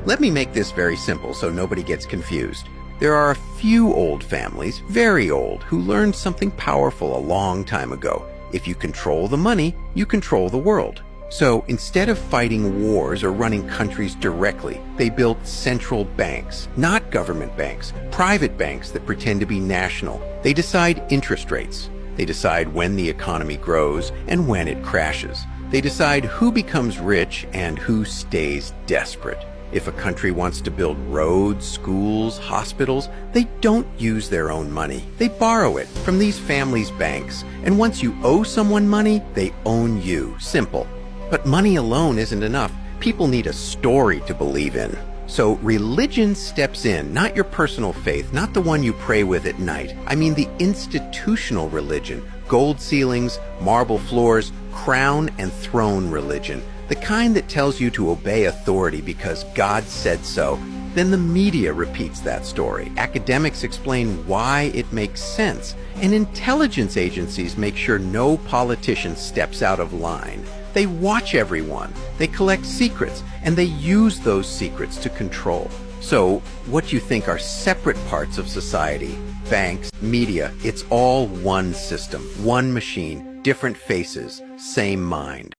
Let me make this very simple so nobody gets confused. There are a few old families, very old, who learned something powerful a long time ago. If you control the money, you control the world. So instead of fighting wars or running countries directly, they built central banks, not government banks, private banks that pretend to be national. They decide interest rates. They decide when the economy grows and when it crashes. They decide who becomes rich and who stays desperate. If a country wants to build roads, schools, hospitals, they don't use their own money. They borrow it from these families' banks. And once you owe someone money, they own you. Simple. But money alone isn't enough. People need a story to believe in. So religion steps in, not your personal faith, not the one you pray with at night. I mean the institutional religion, gold ceilings, marble floors, crown and throne religion. The kind that tells you to obey authority because God said so. Then the media repeats that story. Academics explain why it makes sense. And intelligence agencies make sure no politician steps out of line. They watch everyone, they collect secrets, and they use those secrets to control. So, what do you think are separate parts of society? Banks, media, it's all one system, one machine, different faces, same mind.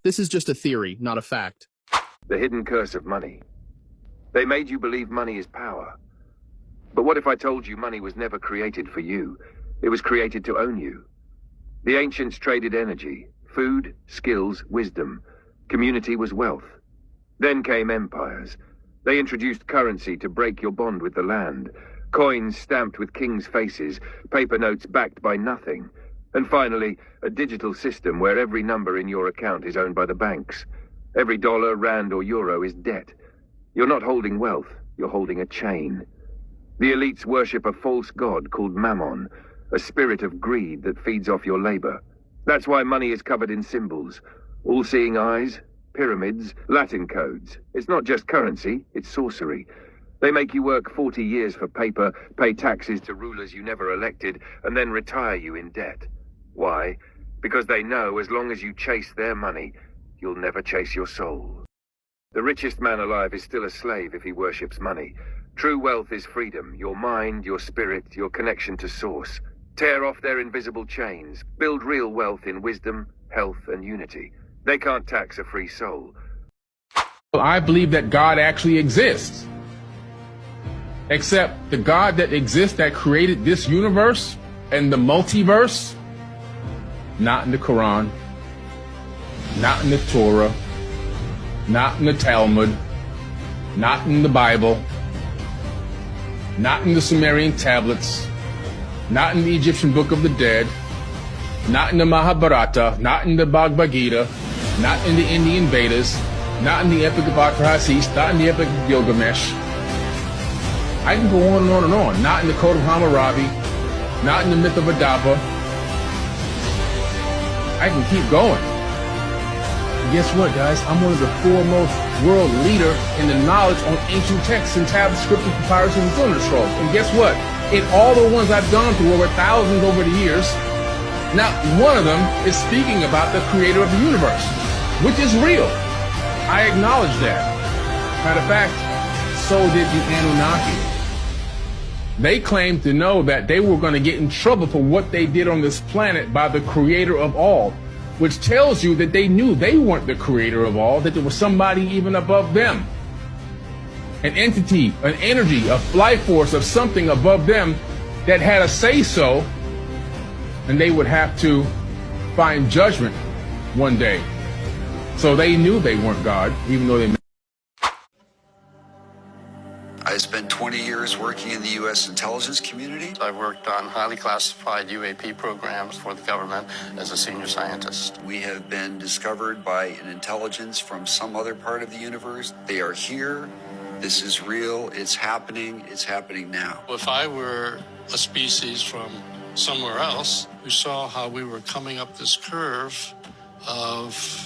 This is just a theory, not a fact. The hidden curse of money. They made you believe money is power. But what if I told you money was never created for you? It was created to own you. The ancients traded energy. Food, skills, wisdom. Community was wealth. Then came empires. They introduced currency to break your bond with the land. Coins stamped with kings' faces, paper notes backed by nothing. And finally, a digital system where every number in your account is owned by the banks. Every dollar, rand, or euro is debt. You're not holding wealth, you're holding a chain. The elites worship a false god called Mammon, a spirit of greed that feeds off your labor. That's why money is covered in symbols. All-seeing eyes, pyramids, Latin codes. It's not just currency, it's sorcery. They make you work 40 years for paper, pay taxes to rulers you never elected, and then retire you in debt. Why? Because they know as long as you chase their money, you'll never chase your soul. The richest man alive is still a slave if he worships money. True wealth is freedom, your mind, your spirit, your connection to source. Tear off their invisible chains. Build real wealth in wisdom, health, and unity. They can't tax a free soul. I believe that God actually exists. Except the God that exists, that created this universe and the multiverse, not in the Quran, not in the Torah, not in the Talmud, not in the Bible, not in the Sumerian tablets, not in the Egyptian Book of the Dead, not in the Mahabharata, not in the Bhagavad Gita, not in the Indian Vedas, not in the Epic of Atrahasis, not in the Epic of Gilgamesh. I can go on and on and on. Not in the Code of Hammurabi, not in the myth of Adapa. I can keep going. And guess what, guys? I'm one of the foremost world leader in the knowledge on ancient texts and tablets, scriptures, papyrus, and cylinder scrolls. And guess what? In all the ones I've gone through, over thousands over the years, not one of them is speaking about the creator of the universe, which is real. I acknowledge that. Matter of fact, so did the Anunnaki. They claimed to know that they were going to get in trouble for what they did on this planet by the creator of all, which tells you that they knew they weren't the creator of all, that there was somebody even above them. An entity, an energy, a life force of something above them that had a say-so, and they would have to find judgment one day. So they knew they weren't God, even though they... I spent 20 years working in the U.S. intelligence community. I worked on highly classified UAP programs for the government as a senior scientist. We have been discovered by an intelligence from some other part of the universe. They are here. This is real. It's happening now. If I were a species from somewhere else who saw how we were coming up this curve of,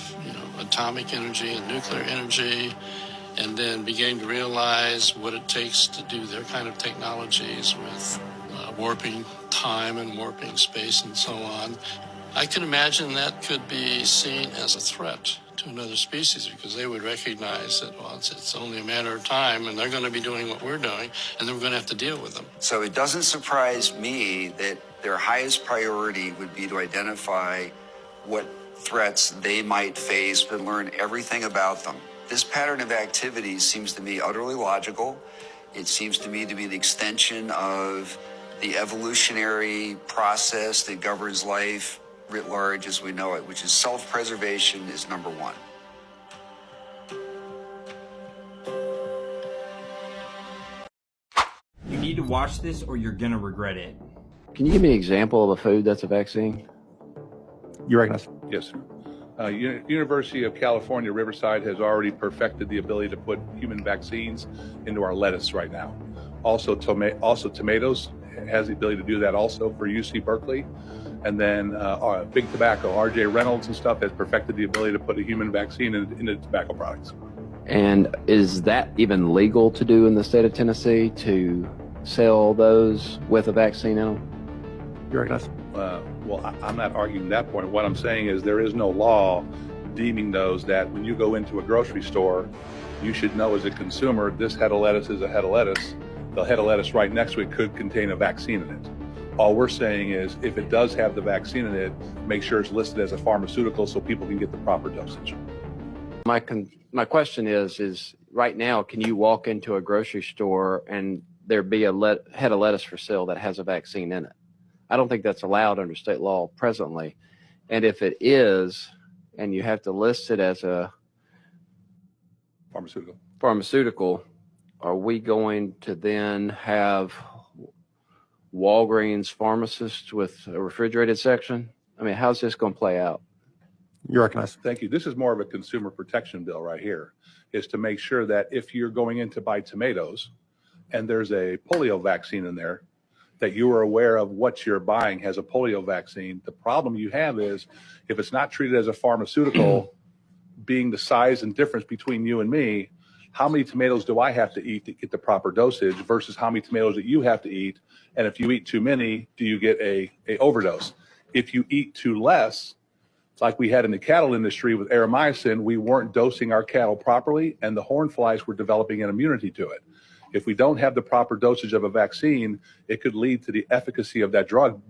atomic energy and nuclear energy, and then began to realize what it takes to do their kind of technologies with warping time and warping space and so on, I can imagine that could be seen as a threat to another species, because they would recognize that, well, it's only a matter of time, and they're going to be doing what we're doing, and then we're going to have to deal with them. So it doesn't surprise me that their highest priority would be to identify what threats they might face and learn everything about them. This pattern of activity seems to me utterly logical. It seems to me to be an extension of the evolutionary process that governs life writ large as we know it, which is self-preservation is number one. You need to watch this or you're gonna regret it. Can you give me an example of a food that's a vaccine? You recognize? Yes, sir. University of California, Riverside has already perfected the ability to put human vaccines into our lettuce right now. Also tomatoes has the ability to do that also for UC Berkeley. And then Big Tobacco, RJ Reynolds and stuff has perfected the ability to put a human vaccine into tobacco products. And is that even legal to do in the state of Tennessee, to sell those with a vaccine in them? You recognize? Well, I'm not arguing that point. What I'm saying is there is no law deeming those that when you go into a grocery store, you should know as a consumer, this head of lettuce is a head of lettuce. The head of lettuce right next to it could contain a vaccine in it. All we're saying is if it does have the vaccine in it, make sure it's listed as a pharmaceutical so people can get the proper dosage. My question is right now, can you walk into a grocery store and there be a head of lettuce for sale that has a vaccine in it? I don't think that's allowed under state law presently. And if it is, and you have to list it as a pharmaceutical, are we going to then have Walgreens pharmacists with a refrigerated section? I mean, how's this going to play out? You recognize? Thank you. This is more of a consumer protection bill right here, is to make sure that if you're going in to buy tomatoes and there's a polio vaccine in there, that you are aware of what you're buying has a polio vaccine. The problem you have is if it's not treated as a pharmaceutical, being the size and difference between you and me, how many tomatoes do I have to eat to get the proper dosage versus how many tomatoes that you have to eat? And if you eat too many, do you get a overdose? If you eat too less, like we had in the cattle industry with aeromycin, we weren't dosing our cattle properly and the horn flies were developing an immunity to it. If we don't have the proper dosage of a vaccine, it could lead to the efficacy of that drug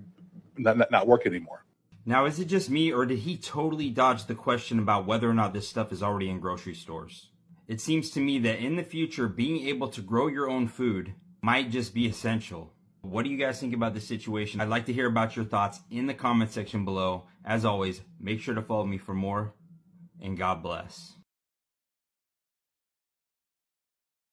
not work anymore. Now, is it just me or did he totally dodge the question about whether or not this stuff is already in grocery stores? It seems to me that in the future, being able to grow your own food might just be essential. What do you guys think about this situation? I'd like to hear about your thoughts in the comment section below. As always, make sure to follow me for more, and God bless.